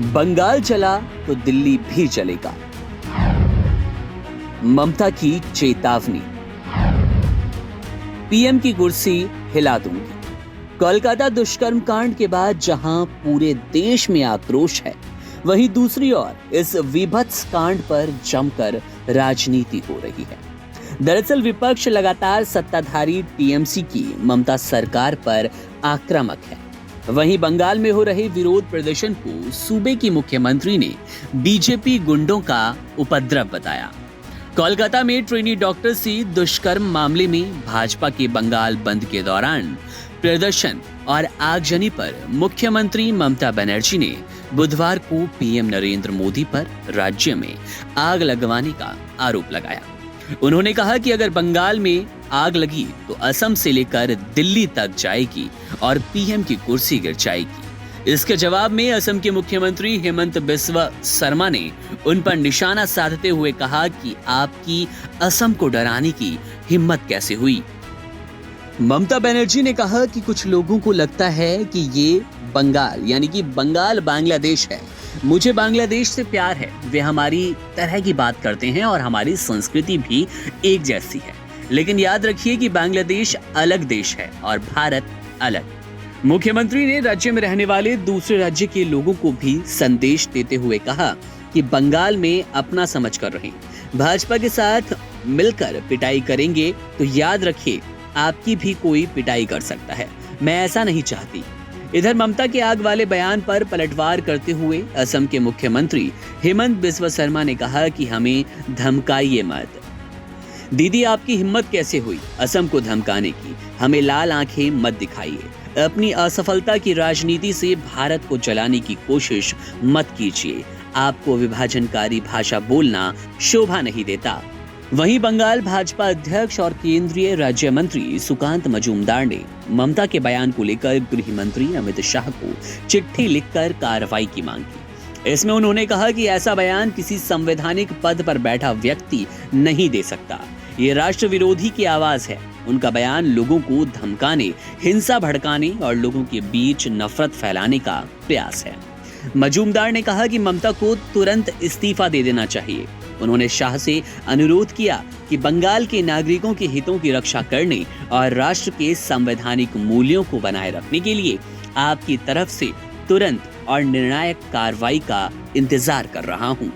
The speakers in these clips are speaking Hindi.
बंगाल चला तो दिल्ली भी चलेगा, ममता की चेतावनी। पीएम की कुर्सी हिला दूंगी। कोलकाता दुष्कर्म कांड के बाद जहां पूरे देश में आक्रोश है, वहीं दूसरी ओर इस विभत्स कांड पर जमकर राजनीति हो रही है। दरअसल विपक्ष लगातार सत्ताधारी टीएमसी की ममता सरकार पर आक्रामक है। वहीं बंगाल में हो रहे विरोध प्रदर्शन को सूबे की मुख्यमंत्री ने बीजेपी गुंडों का उपद्रव बताया। कोलकाता में ट्रेनी डॉक्टर से दुष्कर्म मामले में भाजपा के बंगाल बंद के दौरान प्रदर्शन और आगजनी पर मुख्यमंत्री ममता बनर्जी ने बुधवार को पीएम नरेंद्र मोदी पर राज्य में आग लगवाने का आरोप लगाया। उन्होंने कहा कि अगर बंगाल में आग लगी तो असम से लेकर दिल्ली तक जाएगी और पीएम की कुर्सी गिर जाएगी। इसके जवाब में असम के मुख्यमंत्री हेमंत बिस्वा शर्मा ने उन पर निशाना साधते हुए कहा कि आपकी असम को डराने की हिम्मत कैसे हुई। ममता बनर्जी ने कहा कि कुछ लोगों को लगता है कि ये बंगाल यानी कि बंगाल बांग्लादेश है। मुझे बांग्लादेश से प्यार है, वे हमारी तरह की बात करते हैं और हमारी संस्कृति भी एक जैसी है। लेकिन याद रखिए कि बांग्लादेश अलग देश है और भारत अलग। मुख्यमंत्री ने राज्य में रहने वाले दूसरे राज्य के लोगों को भी संदेश देते हुए कहा कि बंगाल में अपना समझ कर रहें। भाजपा के साथ मिलकर पिटाई करेंगे तो याद रखिए आपकी भी कोई पिटाई कर सकता है। मैं ऐसा नहीं चाहती। इधर ममता के आग वाले बयान पर पलटवार करते हुए असम के मुख्यमंत्री हेमंत बिस्वा शर्मा ने कहा कि हमें धमकाइए मत। दीदी आपकी हिम्मत कैसे हुई असम को धमकाने की? हमें लाल आंखें मत दिखाइए। अपनी असफलता की राजनीति से भारत को जलाने की कोशिश मत कीजिए। आपको विभाजनकारी भाषा बोलना शोभा नहीं देता। वहीं बंगाल भाजपा अध्यक्ष और केंद्रीय राज्य मंत्री सुकांत मजूमदार ने ममता के बयान को लेकर गृह मंत्री अमित शाह को चिट्ठी लिखकर कार्रवाई की मांग की। इसमें उन्होंने कहा कि ऐसा बयान किसी संवैधानिक पद पर बैठा व्यक्ति नहीं दे सकता। ये राष्ट्र विरोधी की आवाज है। उनका बयान लोगों को धमकाने, हिंसा भड़काने और लोगों के बीच नफरत फैलाने का प्रयास है। मजूमदार ने कहा कि ममता को तुरंत इस्तीफा दे देना चाहिए। उन्होंने शाह से अनुरोध किया कि बंगाल के नागरिकों के हितों की रक्षा करने और राष्ट्र के संवैधानिक मूल्यों को बनाए रखने के लिए आपकी तरफ से तुरंत और निर्णायक कार्रवाई का इंतजार कर रहा हूं।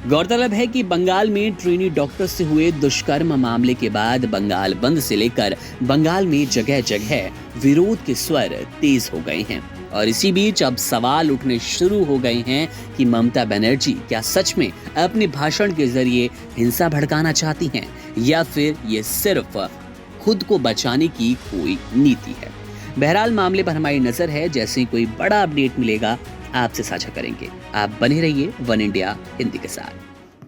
गौरतलब है कि बंगाल में ट्रेनी डॉक्टर से हुए दुष्कर्म मामले के बाद बंगाल बंद से लेकर बंगाल में जगह जगह विरोध के स्वर तेज हो गए हैं और इसी बीच अब सवाल उठने शुरू हो गए हैं कि ममता बनर्जी क्या सच में अपने भाषण के जरिए हिंसा भड़काना चाहती हैं या फिर ये सिर्फ खुद को बचाने की कोई नीति है। बहरहाल मामले पर हमारी नजर है। जैसे ही कोई बड़ा अपडेट मिलेगा आपसे साझा करेंगे। आप बने रहिए वन इंडिया हिंदी के साथ।